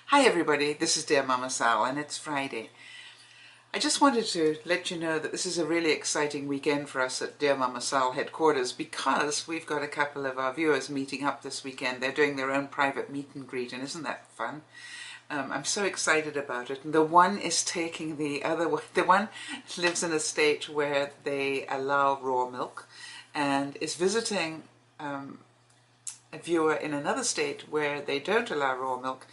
Hi everybody, this is Dear Mama Sal and it's Friday. I just wanted to let you know that this is a really exciting weekend for us at Dear Mama Sal headquarters because we've got a couple of our viewers meeting up this weekend. They're doing their own private meet and greet, and isn't that fun? I'm so excited about it. And the one is taking the other one. The one lives in a state where they allow raw milk and is visiting a viewer in another state where they don't allow raw milk,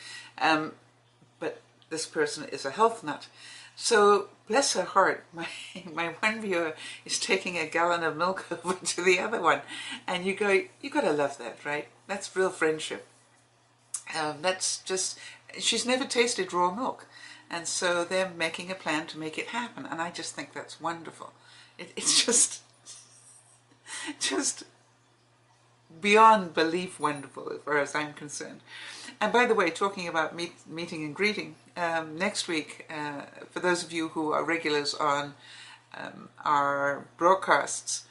but this person is a health nut. So bless her heart, my one viewer is taking a gallon of milk over to the other one, and you gotta love that, right? That's real friendship. That's just, she's never tasted raw milk, and so they're making a plan to make it happen, and I just think that's wonderful. It's just beyond belief wonderful as far as I'm concerned. And by the way, talking about meeting and greeting, next week, for those of you who are regulars on our broadcasts,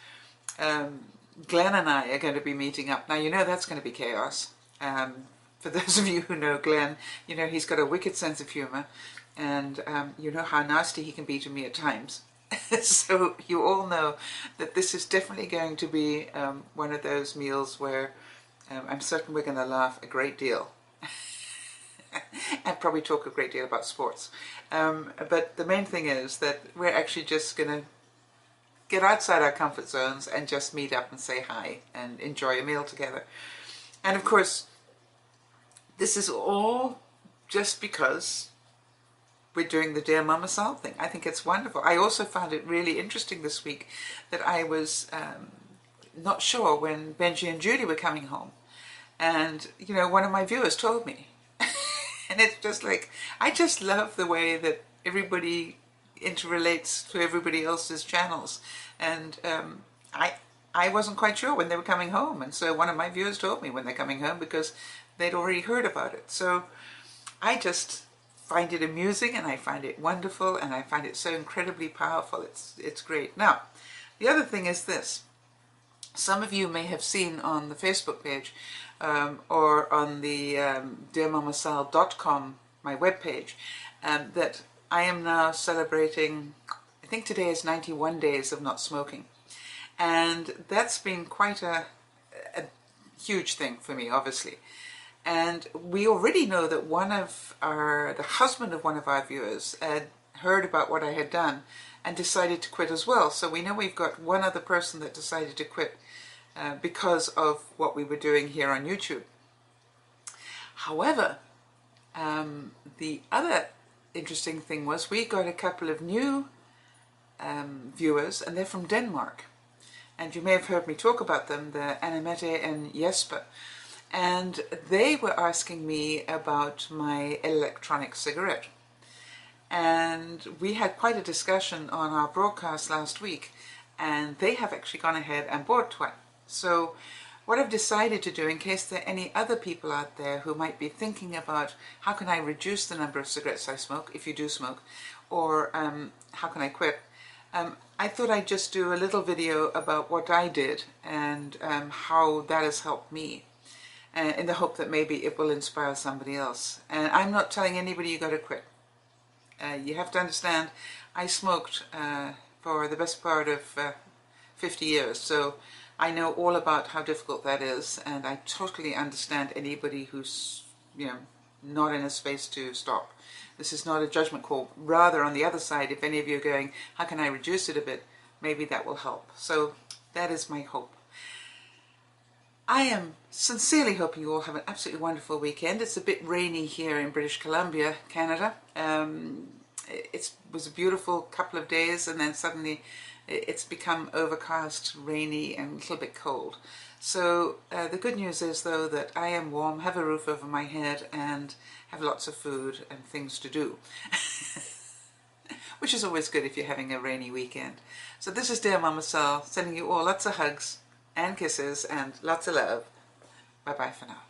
Glenn and I are going to be meeting up. Now, you know that's going to be chaos. For those of you who know Glenn, you know he's got a wicked sense of humour, and you know how nasty he can be to me at times. So you all know that this is definitely going to be one of those meals where I'm certain we're going to laugh a great deal and probably talk a great deal about sports. But the main thing is that we're actually just going to get outside our comfort zones and just meet up and say hi and enjoy a meal together. And of course, this is all just because we're doing the Dear Mama Sal thing. I think it's wonderful. I also found it really interesting this week that I was not sure when Benji and Judy were coming home. And, you know, one of my viewers told me. And it's just like, I just love the way that everybody interrelates to everybody else's channels. And I wasn't quite sure when they were coming home. And so one of my viewers told me when they're coming home because they'd already heard about it. So I just find it amusing, and I find it wonderful, and I find it so incredibly powerful. It's great. Now, the other thing is this. Some of you may have seen on the Facebook page or on the DearMamaSal.com, my webpage, that I am now celebrating, I think today is 91 days of not smoking. And that's been quite a huge thing for me, obviously. And we already know that the husband of one of our viewers had heard about what I had done and decided to quit as well. So we know we've got one other person that decided to quit because of what we were doing here on YouTube. However, the other interesting thing was we got a couple of new viewers, and they're from Denmark. And you may have heard me talk about them, the Annemette and Jesper. And they were asking me about my electronic cigarette. And we had quite a discussion on our broadcast last week, and they have actually gone ahead and bought one. So what I've decided to do, in case there are any other people out there who might be thinking about how can I reduce the number of cigarettes I smoke, if you do smoke, or how can I quit, I thought I'd just do a little video about what I did and how that has helped me, in the hope that maybe it will inspire somebody else. And I'm not telling anybody you got to quit. You have to understand, I smoked for the best part of 50 years, so I know all about how difficult that is, and I totally understand anybody who's, you know, not in a space to stop. This is not a judgment call. Rather, on the other side, if any of you are going, how can I reduce it a bit, maybe that will help. So that is my hope. I am sincerely hoping you all have an absolutely wonderful weekend. It's a bit rainy here in British Columbia, Canada. It was a beautiful couple of days, and then suddenly it's become overcast, rainy, and a little bit cold. So the good news is, though, that I am warm, have a roof over my head, and have lots of food and things to do. Which is always good if you're having a rainy weekend. So this is Dear Mama Sal, sending you all lots of hugs and kisses and lots of love. Bye-bye for now.